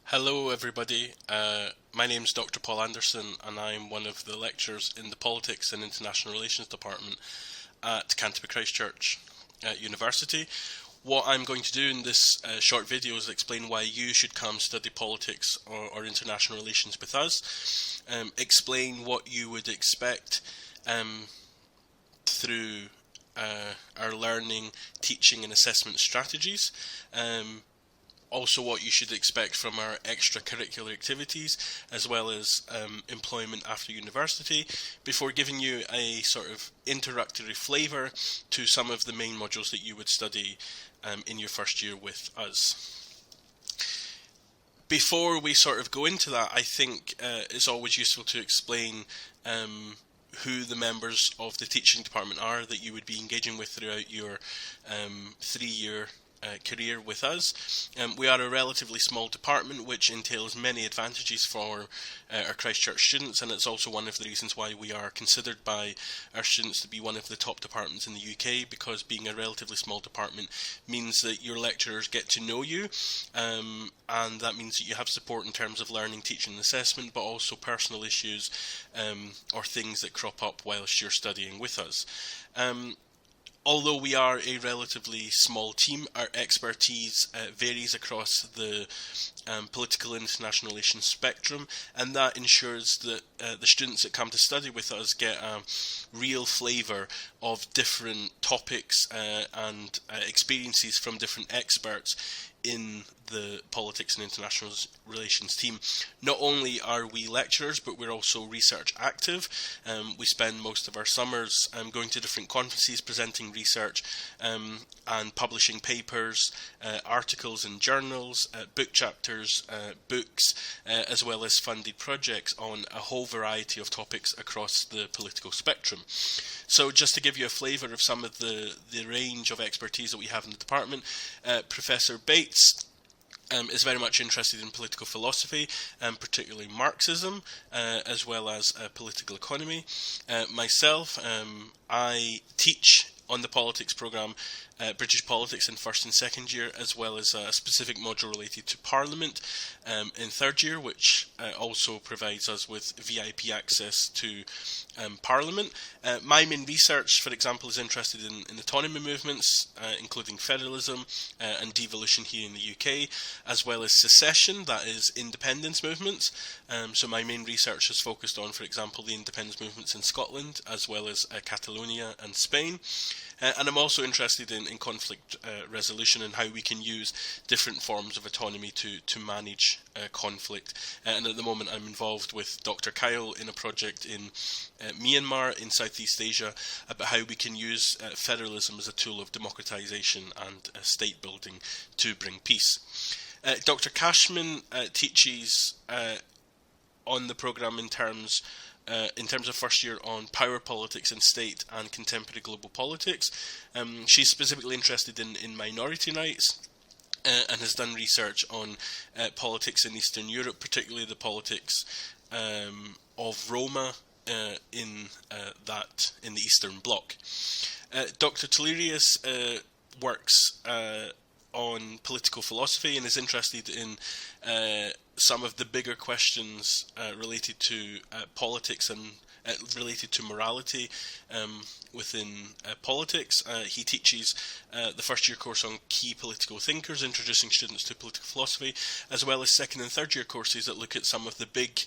Hello, everybody. My name is Dr. Paul Anderson, and I'm one of the lecturers in the Politics and International Relations Department at Canterbury Christ Church University. What I'm going to do in this short video is explain why you should come study politics or international relations with us, explain what you would expect through our learning, teaching and assessment strategies, also what you should expect from our extracurricular activities, as well as employment after university, before giving you a sort of introductory flavour to some of the main modules that you would study in your first year with us. Before we sort of go into that, I think it's always useful to explain who the members of the teaching department are that you would be engaging with throughout your 3-year career with us. We are a relatively small department, which entails many advantages for our Christchurch students, and it's also one of the reasons why we are considered by our students to be one of the top departments in the UK, because being a relatively small department means that your lecturers get to know you, and that means that you have support in terms of learning, teaching and assessment, but also personal issues or things that crop up whilst you're studying with us. Although we are a relatively small team, our expertise varies across the political and international relations spectrum, and that ensures that the students that come to study with us get a real flavour of different topics and experiences from different experts in the politics and international relations team. Not only are we lecturers, but we're also research active. We spend most of our summers going to different conferences, presenting research and publishing papers, articles in journals, book chapters, books, as well as funded projects on a whole variety of topics across the political spectrum. So just to give you a flavour of some of the range of expertise that we have in the department, Professor Bates is very much interested in political philosophy, particularly Marxism, as well as political economy. Myself, I teach on the politics programme British politics in first and second year, as well as a specific module related to Parliament in third year, which also provides us with VIP access to Parliament. My main research, for example, is interested in autonomy movements, including federalism and devolution here in the UK, as well as secession, that is independence movements. So my main research is focused on, for example, the independence movements in Scotland, as well as Catalonia and Spain. And I'm also interested in conflict resolution and how we can use different forms of autonomy to manage conflict. And at the moment I'm involved with Dr. Kyle in a project in Myanmar in Southeast Asia about how we can use federalism as a tool of democratization and state building to bring peace. Dr. Cashman teaches on the programme in terms of first year on power politics in state and contemporary global politics. She's specifically interested in minority rights and has done research on politics in Eastern Europe, particularly the politics of Roma in the Eastern Bloc. Dr. Tellurius works on political philosophy and is interested in some of the bigger questions related to politics and related to morality within politics. He teaches the first year course on key political thinkers, introducing students to political philosophy, as well as second and third year courses that look at some of the big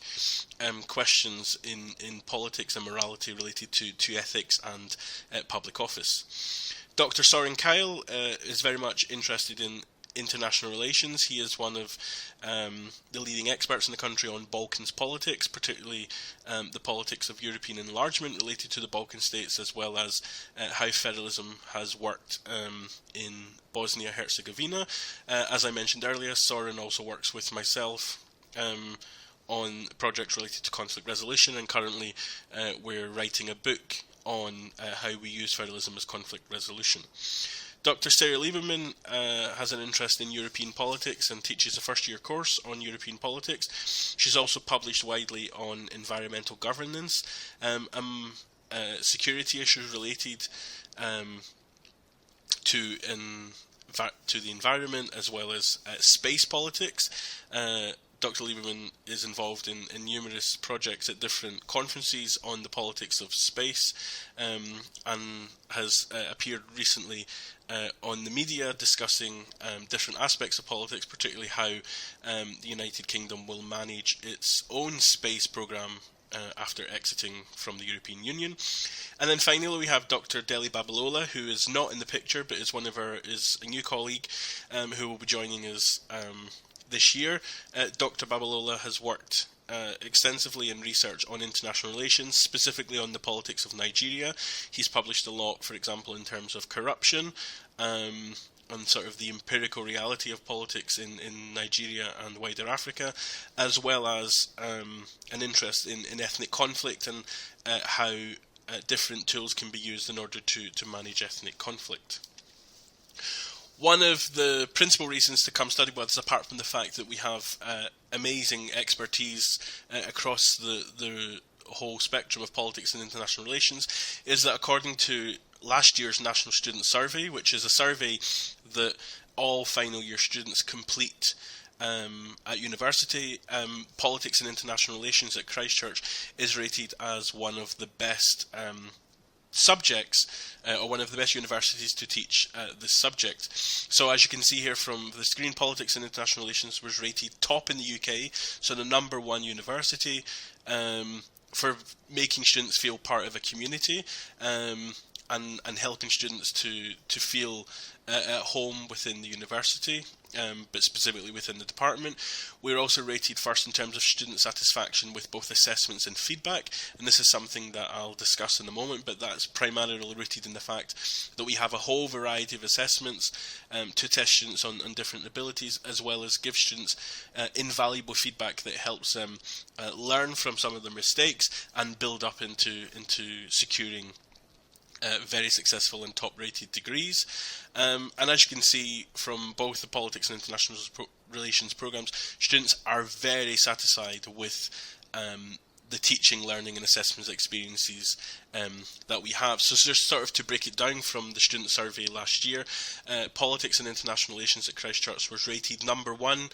questions in politics and morality related to ethics and public office. Dr. Soren Kyle is very much interested in international relations. He is one of the leading experts in the country on Balkans politics, particularly the politics of European enlargement related to the Balkan states, as well as how federalism has worked in Bosnia-Herzegovina. As I mentioned earlier, Soren also works with myself on projects related to conflict resolution, and currently we're writing a book on how we use federalism as conflict resolution. Dr. Sarah Lieberman has an interest in European politics and teaches a first-year course on European politics. She's also published widely on environmental governance, security issues related to the environment, as well as space politics. Dr. Lieberman is involved in numerous projects at different conferences on the politics of space, and has appeared recently on the media discussing different aspects of politics, particularly how the United Kingdom will manage its own space programme after exiting from the European Union. And then finally we have Dr. Deli Babalola, who is not in the picture but is a new colleague who will be joining us this year. Dr. Babalola has worked extensively in research on international relations, specifically on the politics of Nigeria. He's published a lot, for example, in terms of corruption, and sort of the empirical reality of politics in Nigeria and wider Africa, as well as an interest in ethnic conflict and how different tools can be used in order to manage ethnic conflict. One of the principal reasons to come study with us, apart from the fact that we have amazing expertise across the whole spectrum of politics and international relations, is that according to last year's National Student Survey, which is a survey that all final year students complete at university, politics and international relations at Christchurch is rated as one of the best subjects, or one of the best universities to teach this subject. So as you can see here from the screen, politics and international relations was rated top in the UK, so the number one university for making students feel part of a community, and helping students to feel at home within the university, but specifically within the department. We're also rated first in terms of student satisfaction with both assessments and feedback, and this is something that I'll discuss in a moment, but that's primarily rooted in the fact that we have a whole variety of assessments to test students on different abilities, as well as give students invaluable feedback that helps them learn from some of their mistakes and build up into securing very successful and top-rated degrees. And as you can see from both the politics and international relations programs, students are very satisfied with the teaching, learning and assessments experiences that we have. So just sort of to break it down from the student survey last year, politics and international relations at Christchurch was rated number one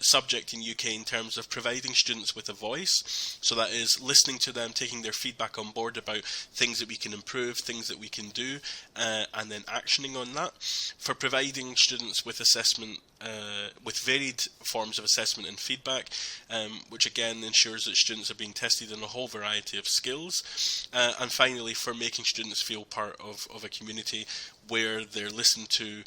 subject in UK in terms of providing students with a voice. So that is listening to them, taking their feedback on board about things that we can improve, things that we can do, and then actioning on that. For providing students with assessment, with varied forms of assessment and feedback, which again ensures that students are being tested in a whole variety of skills. And finally, for making students feel part of a community where they're listened to,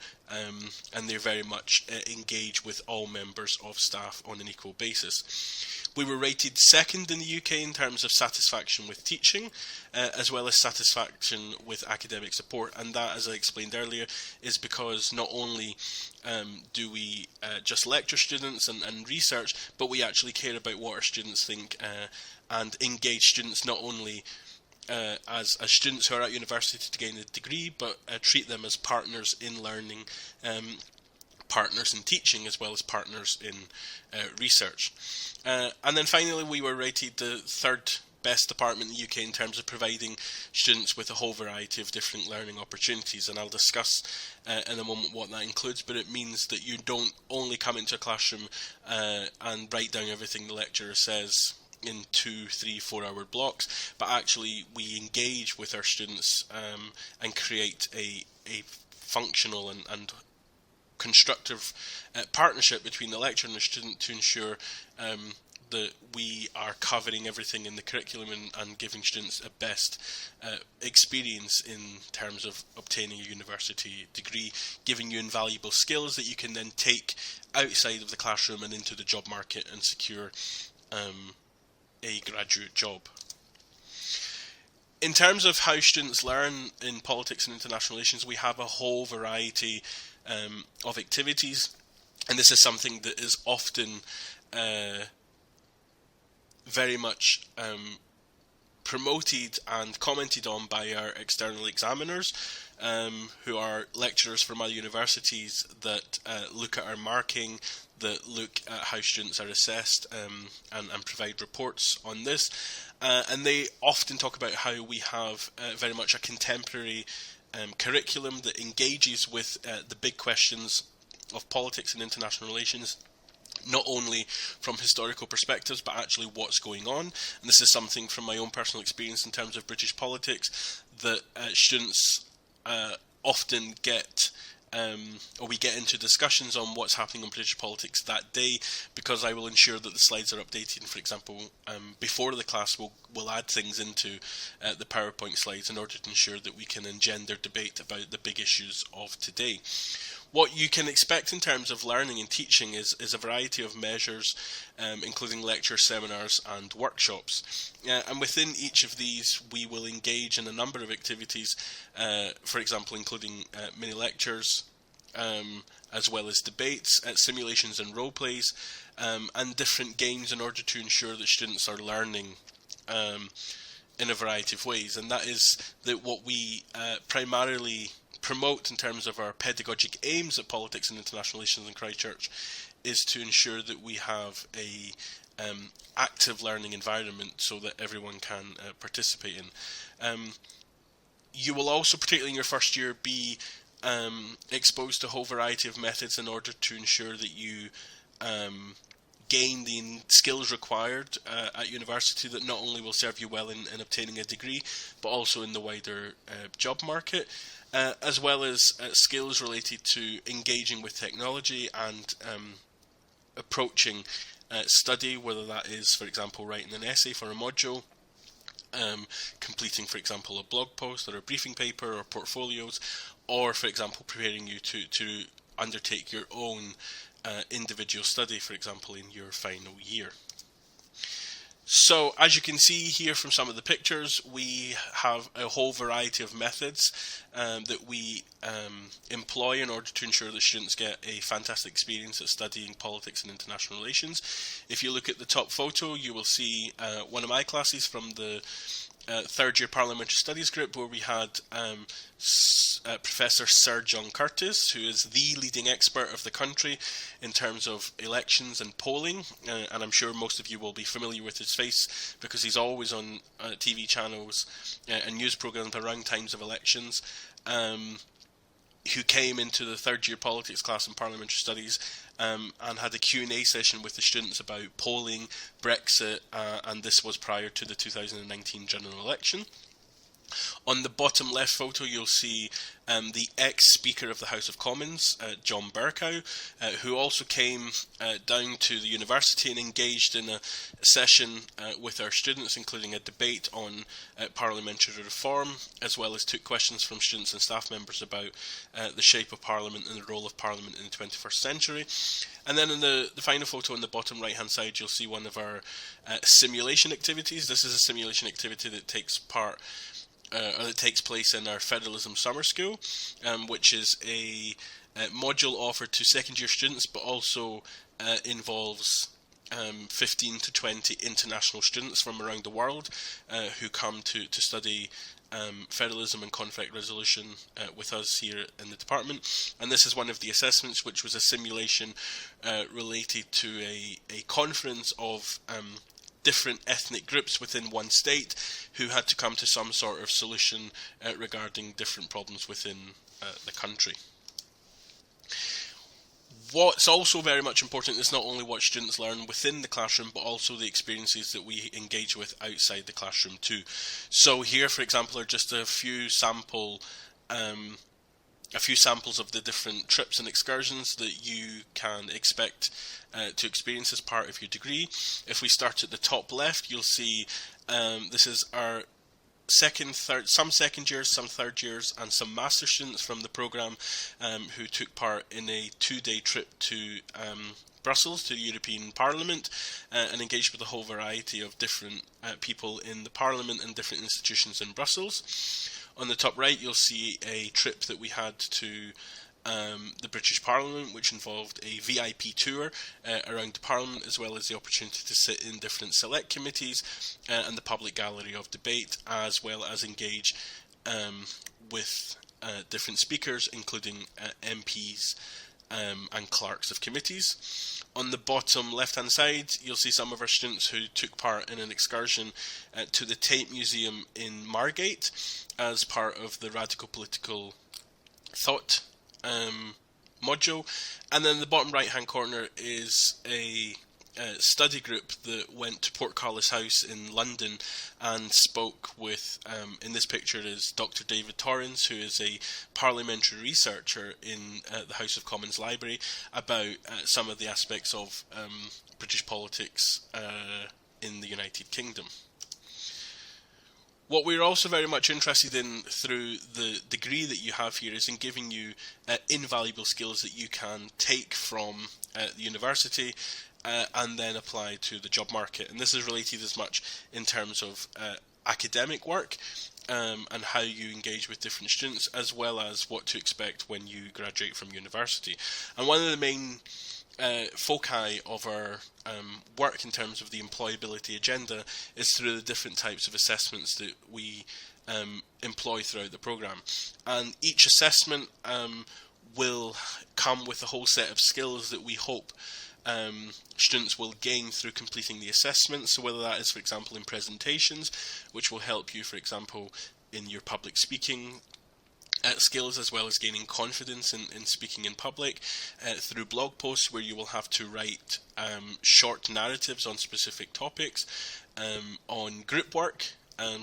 and they're very much engaged with all members of staff on an equal basis. We were rated second in the UK in terms of satisfaction with teaching, as well as satisfaction with academic support, and that, as I explained earlier, is because not only do we just lecture students and research, but we actually care about what our students think and engage students not only as students who are at university to gain a degree, but treat them as partners in learning, partners in teaching, as well as partners in research. And then finally, we were rated the third best department in the UK in terms of providing students with a whole variety of different learning opportunities, and I'll discuss in a moment what that includes. But it means that you don't only come into a classroom and write down everything the lecturer says in 2, 3, 4 hour blocks, but actually we engage with our students and create a functional and constructive partnership between the lecturer and the student to ensure that we are covering everything in the curriculum and giving students a best experience in terms of obtaining a university degree, giving you invaluable skills that you can then take outside of the classroom and into the job market and secure a graduate job. In terms of how students learn in politics and international relations, we have a whole variety of activities, and this is something that is often very much promoted and commented on by our external examiners, who are lecturers from other universities that look at our marking, that look at how students are assessed, and provide reports on this. And they often talk about how we have very much a contemporary curriculum that engages with the big questions of politics and international relations, not only from historical perspectives, but actually what's going on. And this is something from my own personal experience in terms of British politics, that students often get or we get into discussions on what's happening in British politics that day, because I will ensure that the slides are updated. For example, before the class, we'll add things into the PowerPoint slides in order to ensure that we can engender debate about the big issues of today. What you can expect in terms of learning and teaching is a variety of measures, including lectures, seminars and workshops. And within each of these, we will engage in a number of activities, for example, including mini lectures, as well as debates, simulations and role plays, and different games in order to ensure that students are learning in a variety of ways. And that is that what we primarily promote in terms of our pedagogic aims at Politics and International Relations in Christchurch is to ensure that we have a active learning environment so that everyone can participate in. You will also, particularly in your first year, be exposed to a whole variety of methods in order to ensure that you gain the skills required at university that not only will serve you well in obtaining a degree, but also in the wider job market. As well as skills related to engaging with technology and approaching study, whether that is, for example, writing an essay for a module, completing, for example, a blog post or a briefing paper or portfolios, or, for example, preparing you to undertake your own individual study, for example, in your final year. So, as you can see here from some of the pictures, we have a whole variety of methods that we employ in order to ensure that students get a fantastic experience at studying politics and international relations. If you look at the top photo, you will see one of my classes from the third year Parliamentary Studies group, where we had Professor Sir John Curtis, who is the leading expert of the country in terms of elections and polling, and I'm sure most of you will be familiar with his face because he's always on TV channels and news programmes around times of elections, who came into the third year politics class in Parliamentary Studies and had a Q&A session with the students about polling, Brexit, and this was prior to the 2019 general election. On the bottom left photo, you'll see the ex-Speaker of the House of Commons, John Bercow, who also came down to the university and engaged in a session with our students, including a debate on parliamentary reform, as well as took questions from students and staff members about the shape of Parliament and the role of Parliament in the 21st century. And then in the final photo on the bottom right-hand side, you'll see one of our simulation activities. This is a simulation activity that takes place in our Federalism Summer School, which is a module offered to second year students, but also involves 15 to 20 international students from around the world who come to study federalism and conflict resolution with us here in the department. And this is one of the assessments, which was a simulation related to a conference of different ethnic groups within one state who had to come to some sort of solution regarding different problems within the country. What's also very much important is not only what students learn within the classroom, but also the experiences that we engage with outside the classroom too. So here, for example, are just a few samples of the different trips and excursions that you can expect to experience as part of your degree. If we start at the top left, you'll see this is our some second years, some third years, and some master students from the programme who took part in a 2-day trip to Brussels, to the European Parliament, and engaged with a whole variety of different people in the Parliament and different institutions in Brussels. On the top right, you'll see a trip that we had to the British Parliament, which involved a VIP tour around the Parliament, as well as the opportunity to sit in different select committees and the public gallery of debate, as well as engage with different speakers, including MPs and clerks of committees. On the bottom left-hand side, you'll see some of our students who took part in an excursion to the Tate Museum in Margate as part of the Radical Political Thought module. And then in the bottom right hand corner is a study group that went to Portcullis House in London and spoke with, in this picture is Dr. David Torrens, who is a parliamentary researcher in the House of Commons Library, about some of the aspects of British politics in the United Kingdom. What we're also very much interested in through the degree that you have here is in giving you invaluable skills that you can take from the university and then apply to the job market. And this is related as much in terms of academic work and how you engage with different students, as well as what to expect when you graduate from university. And one of the main foci of our work in terms of the employability agenda is through the different types of assessments that we employ throughout the programme. And each assessment will come with a whole set of skills that we hope students will gain through completing the assessment. So whether that is, for example, in presentations, which will help you, for example, in your public speaking skills, as well as gaining confidence in speaking in public, through blog posts where you will have to write short narratives on specific topics, on group work,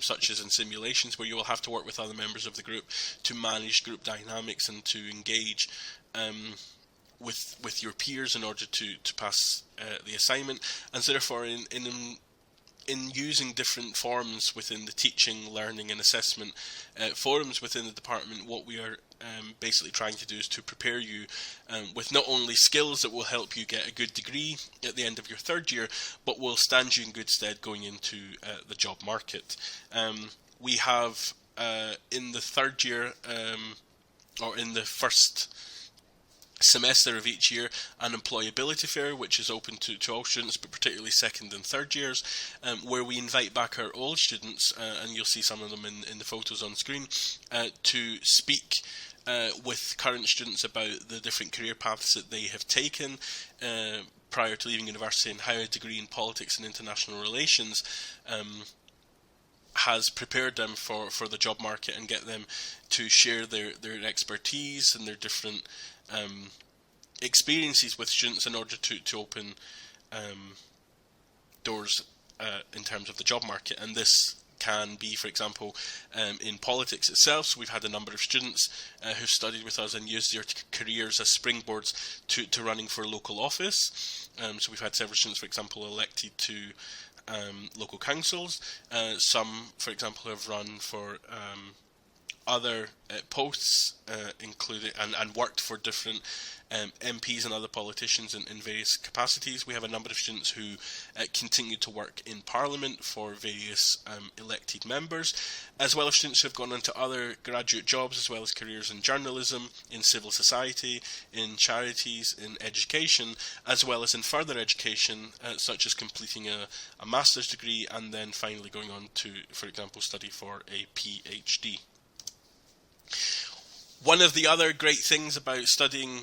such as in simulations where you will have to work with other members of the group to manage group dynamics and to engage with your peers in order to pass the assignment. And so therefore in using different forms within the teaching, learning and assessment forums within the department, what we are basically trying to do is to prepare you with not only skills that will help you get a good degree at the end of your third year, but will stand you in good stead going into the job market. We have in the third year, or in the first semester of each year, an employability fair which is open to all students, but particularly second and third years, where we invite back our old students, and you'll see some of them in the photos on screen, to speak with current students about the different career paths that they have taken prior to leaving university, and how a degree in politics and international relations has prepared them for the job market, and get them to share their expertise and their different experiences with students in order to open doors in terms of the job market. And this can be, for example, in politics itself. So we've had a number of students who've studied with us and used their careers as springboards to running for local office. So we've had several students, for example, elected to local councils. Some, for example, have run for other posts, including and worked for different MPs and other politicians in various capacities. We have a number of students who continue to work in Parliament for various elected members, as well as students who have gone into other graduate jobs, as well as careers in journalism, in civil society, in charities, in education, as well as in further education, such as completing a master's degree and then finally going on to, for example, study for a PhD. One of the other great things about studying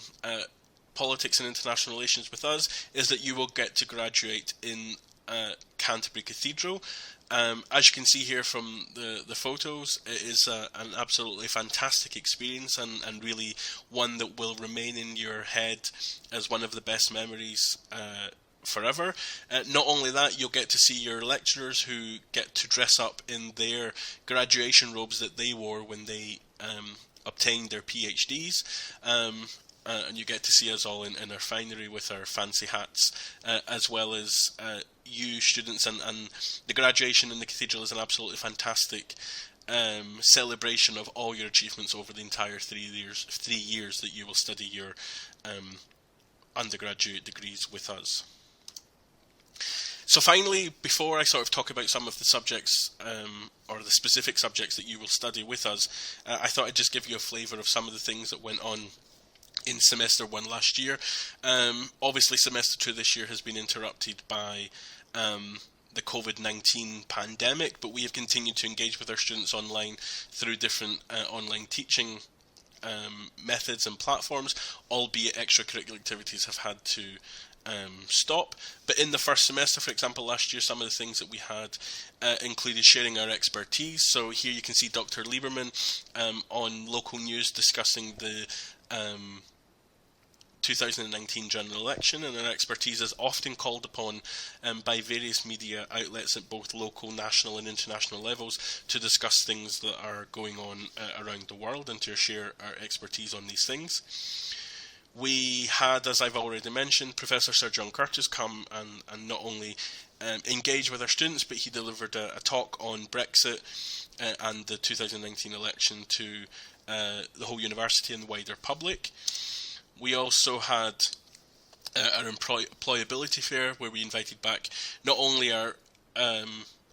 politics and international relations with us is that you will get to graduate in Canterbury Cathedral. As you can see here from the photos, it is an absolutely fantastic experience, and really one that will remain in your head as one of the best memories forever. Not only that, you'll get to see your lecturers who get to dress up in their graduation robes that they wore when they obtained their PhDs, and you get to see us all in our finery with our fancy hats, as well as you students, and the graduation in the cathedral is an absolutely fantastic celebration of all your achievements over the entire 3 years that you will study your undergraduate degrees with us. So finally, before I sort of talk about some of the subjects, or the specific subjects that you will study with us, I thought I'd just give you a flavour of some of the things that went on in semester 1 last year. Obviously semester 2 this year has been interrupted by the COVID-19 pandemic, but we have continued to engage with our students online through different online teaching methods and platforms, albeit extracurricular activities have had to stop. But in the first semester, for example, last year, some of the things that we had included sharing our expertise. So here you can see Dr. Lieberman on local news discussing the 2019 general election, and their expertise is often called upon by various media outlets at both local, national and international levels to discuss things that are going on around the world and to share our expertise on these things. We had, as I've already mentioned, Professor Sir John Curtis come and not only engage with our students, but he delivered a talk on Brexit and the 2019 election to the whole university and the wider public. We also had our employability fair, where we invited back not only our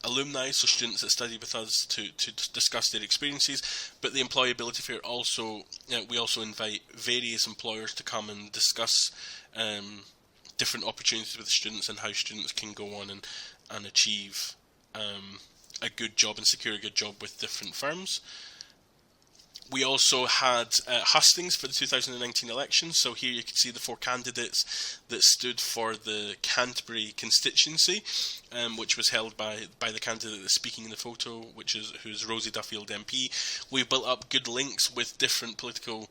alumni, so students that study with us, to discuss their experiences, but the employability fair also, we also invite various employers to come and discuss different opportunities with students and how students can go on and achieve a good job and secure a good job with different firms. We also had hustings for the 2019 election. So here you can see the 4 candidates that stood for the Canterbury constituency, which was held by the candidate that's speaking in the photo, who's Rosie Duffield MP. We built up good links with different political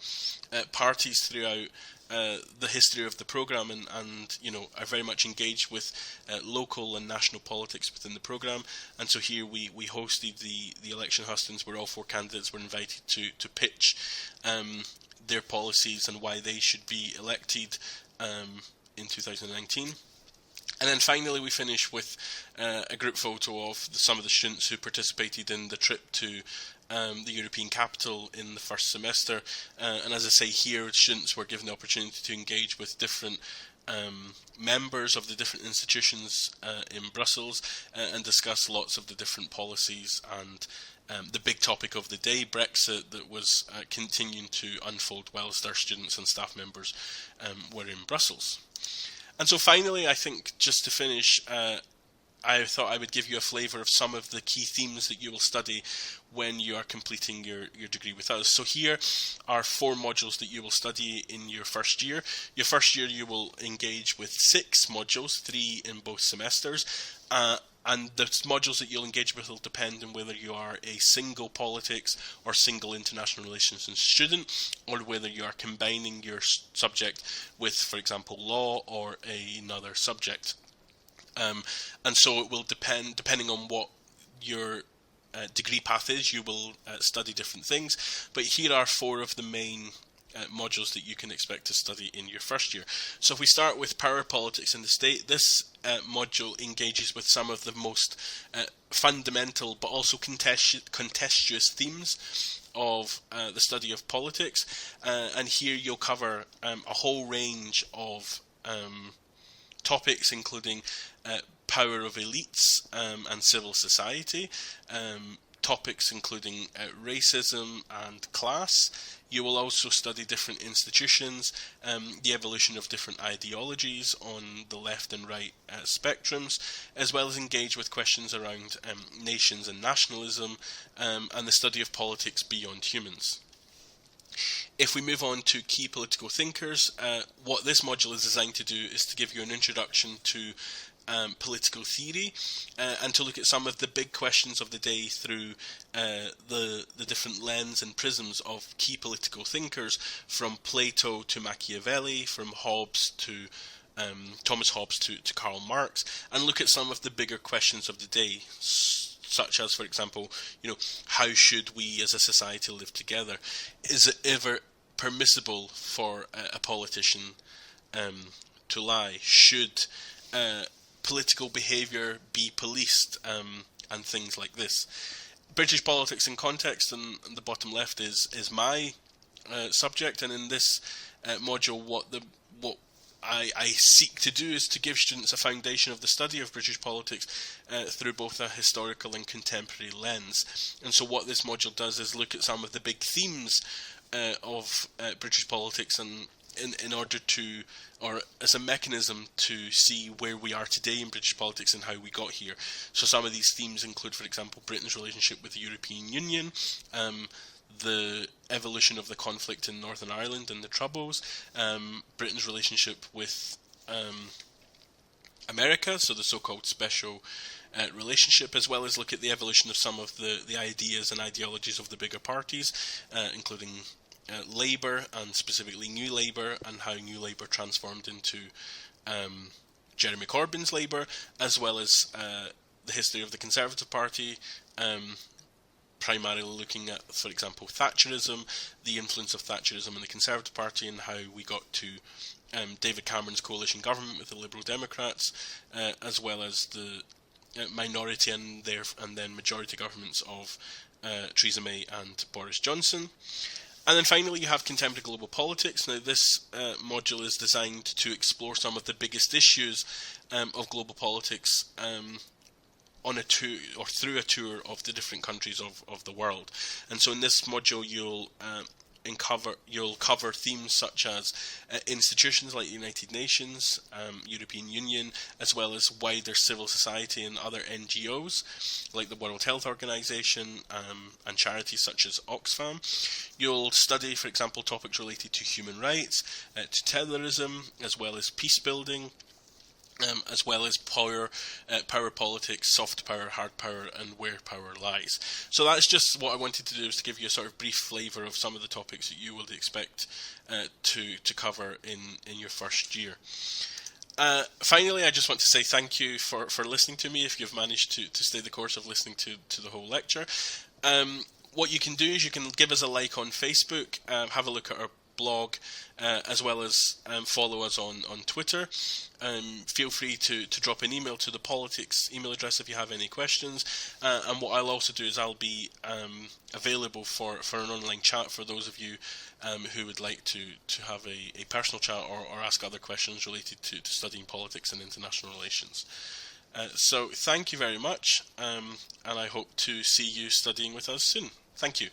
parties throughout the history of the programme, and you know, are very much engaged with local and national politics within the programme. And so here we hosted the election hustings, where all 4 candidates were invited to pitch their policies and why they should be elected in 2019. And then finally we finish with a group photo of some of the students who participated in the trip to the European capital in the first semester. And as I say, here students were given the opportunity to engage with different members of the different institutions in Brussels and discuss lots of the different policies and the big topic of the day, Brexit, that was continuing to unfold whilst our students and staff members were in Brussels. And so finally, I think, just to finish, I thought I would give you a flavour of some of the key themes that you will study when you are completing your degree with us. So here are 4 modules that you will study in your first year. Your first year you will engage with 6 modules, 3 in both semesters. And the modules that you'll engage with will depend on whether you are a single politics or single international relations student, or whether you are combining your subject with, for example, law or another subject. And so it will depending on what your degree path is, you will study different things. But here are 4 of the main modules that you can expect to study in your first year. So if we start with power politics in the state, this module engages with some of the most fundamental but also contentious themes of the study of politics, and here you'll cover a whole range of topics, including power of elites and civil society, topics including racism and class. You will also study different institutions, the evolution of different ideologies on the left and right spectrums, as well as engage with questions around nations and nationalism, and the study of politics beyond humans. If we move on to key political thinkers, what this module is designed to do is to give you an introduction to political theory, and to look at some of the big questions of the day through the different lens and prisms of key political thinkers, from Plato to Machiavelli, from Hobbes to Thomas Hobbes to Karl Marx, and look at some of the bigger questions of the day, such as, for example, how should we as a society live together? Is it ever permissible for a politician to lie? Should political behaviour be policed, and things like this. British politics in context, and the bottom left is my subject, and in this module what I seek to do is to give students a foundation of the study of British politics through both a historical and contemporary lens. And so what this module does is look at some of the big themes of British politics, and in order to, or as a mechanism to see where we are today in British politics and how we got here. So some of these themes include, for example, Britain's relationship with the European Union, the evolution of the conflict in Northern Ireland and the Troubles, Britain's relationship with America, so the so-called special relationship, as well as look at the evolution of some of the ideas and ideologies of the bigger parties, including Labour, and specifically New Labour, and how New Labour transformed into Jeremy Corbyn's Labour, as well as the history of the Conservative Party, primarily looking at, for example, Thatcherism, the influence of Thatcherism in the Conservative Party, and how we got to David Cameron's coalition government with the Liberal Democrats, as well as the minority and then majority governments of Theresa May and Boris Johnson. And then finally, you have contemporary global politics. Now, this module is designed to explore some of the biggest issues of global politics on a tour or through a tour of the different countries of the world. And so in this module, you'll cover themes such as institutions like the United Nations, European Union, as well as wider civil society and other NGOs like the World Health Organization and charities such as Oxfam. You'll study, for example, topics related to human rights, to terrorism, as well as peace building, as well as power politics, soft power, hard power, and where power lies. So that's just what I wanted to do, is to give you a sort of brief flavour of some of the topics that you would expect to cover in your first year. Finally, I just want to say thank you for listening to me, if you've managed to stay the course of listening to the whole lecture. What you can do is you can give us a like on Facebook, have a look at our blog, as well as follow us on Twitter. Feel free to drop an email to the politics email address if you have any questions, and what I'll also do is I'll be available for an online chat for those of you who would like to have a personal chat or ask other questions related to studying politics and international relations. So thank you very much, and I hope to see you studying with us soon. Thank you.